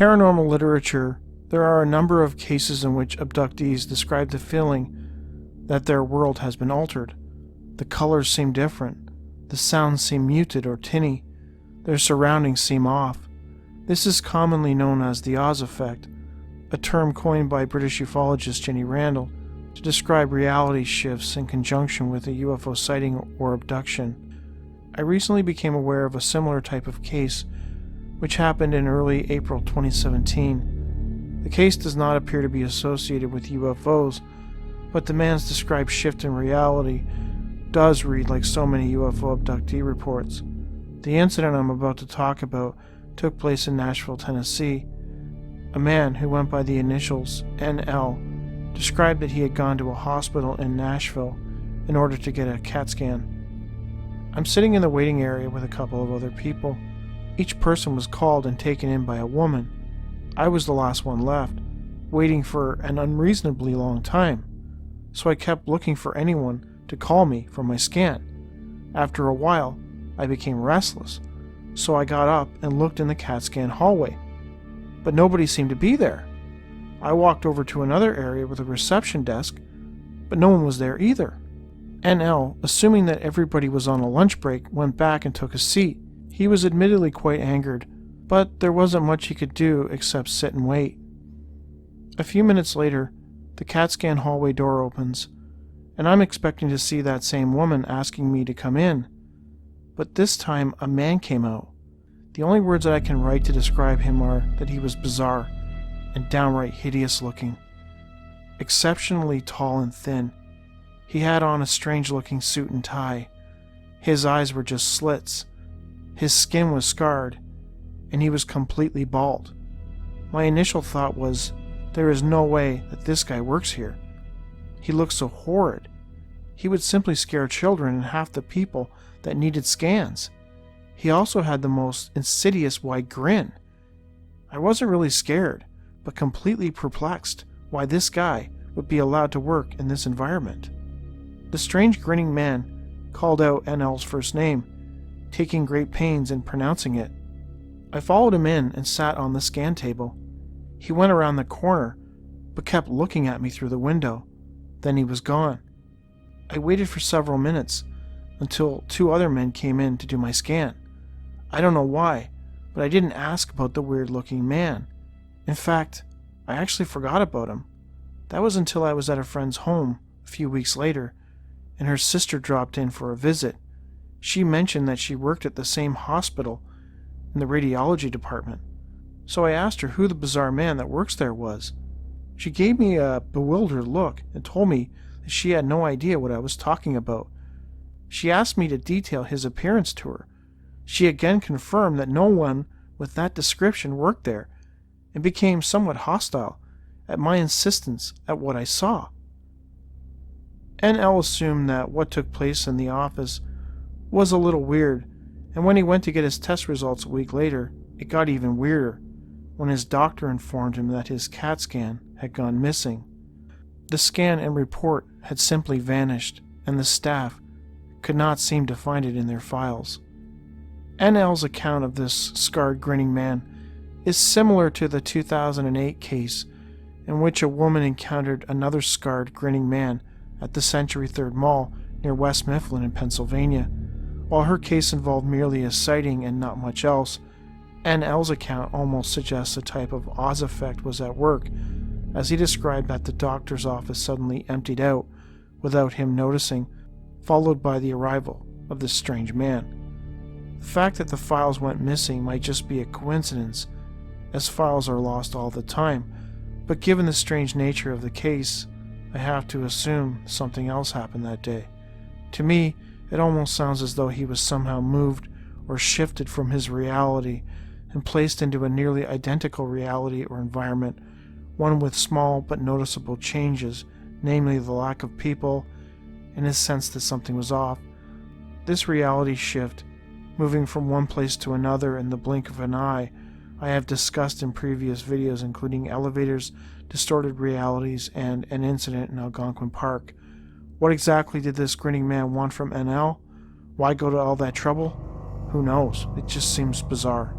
paranormal literature, there are a number of cases in which abductees describe the feeling that their world has been altered. The colors seem different, the sounds seem muted or tinny, their surroundings seem off. This is commonly known as the Oz effect, a term coined by British ufologist Jenny Randall to describe reality shifts in conjunction with a UFO sighting or abduction. I recently became aware of a similar type of case, which happened in early April 2017. The case does not appear to be associated with UFOs, but the man's described shift in reality does read like so many UFO abductee reports. The incident I'm about to talk about took place in Nashville, Tennessee. A man who went by the initials NL described that he had gone to a hospital in Nashville in order to get a CAT scan. I'm sitting in the waiting area with a couple of other people. Each person was called and taken in by a woman. I was the last one left, waiting for an unreasonably long time, so I kept looking for anyone to call me for my scan. After a while, I became restless, so I got up and looked in the CAT scan hallway, but nobody seemed to be there. I walked over to another area with a reception desk, but no one was there either. NL, assuming that everybody was on a lunch break, went back and took a seat. He was admittedly quite angered, but there wasn't much he could do except sit and wait. A few minutes later, the CAT scan hallway door opens, and I'm expecting to see that same woman asking me to come in. But this time, a man came out. The only words that I can write to describe him are that he was bizarre and downright hideous looking. Exceptionally tall and thin. He had on a strange-looking suit and tie. His eyes were just slits. His skin was scarred, and he was completely bald. My initial thought was, there is no way that this guy works here. He looked so horrid. He would simply scare children and half the people that needed scans. He also had the most insidious wide grin. I wasn't really scared, but completely perplexed why this guy would be allowed to work in this environment. The strange grinning man called out NL's first name, taking great pains in pronouncing it. I followed him in and sat on the scan table. He went around the corner, but kept looking at me through the window. Then he was gone. I waited for several minutes until two other men came in to do my scan. I don't know why, but I didn't ask about the weird-looking man. In fact, I actually forgot about him. That was until I was at a friend's home a few weeks later, and her sister dropped in for a visit. She mentioned that she worked at the same hospital in the radiology department, so I asked her who the bizarre man that works there was. She gave me a bewildered look and told me that she had no idea what I was talking about. She asked me to detail his appearance to her. She again confirmed that no one with that description worked there, and became somewhat hostile at my insistence at what I saw. NL assumed that what took place in the office was a little weird, and when he went to get his test results a week later, it got even weirder when his doctor informed him that his CAT scan had gone missing. The scan and report had simply vanished, and the staff could not seem to find it in their files. NL's account of this scarred grinning man is similar to the 2008 case in which a woman encountered another scarred grinning man at the Century 3rd Mall near West Mifflin in Pennsylvania. While her case involved merely a sighting and not much else, NL's account almost suggests a type of Oz effect was at work, as he described that the doctor's office suddenly emptied out without him noticing, followed by the arrival of this strange man. The fact that the files went missing might just be a coincidence, as files are lost all the time, but given the strange nature of the case, I have to assume something else happened that day. To me, it almost sounds as though he was somehow moved or shifted from his reality and placed into a nearly identical reality or environment, one with small but noticeable changes, namely the lack of people and his sense that something was off. This reality shift, moving from one place to another in the blink of an eye, I have discussed in previous videos, including elevators, distorted realities, and an incident in Algonquin Park. What exactly did this grinning man want from NL? Why go to all that trouble? Who knows? It just seems bizarre.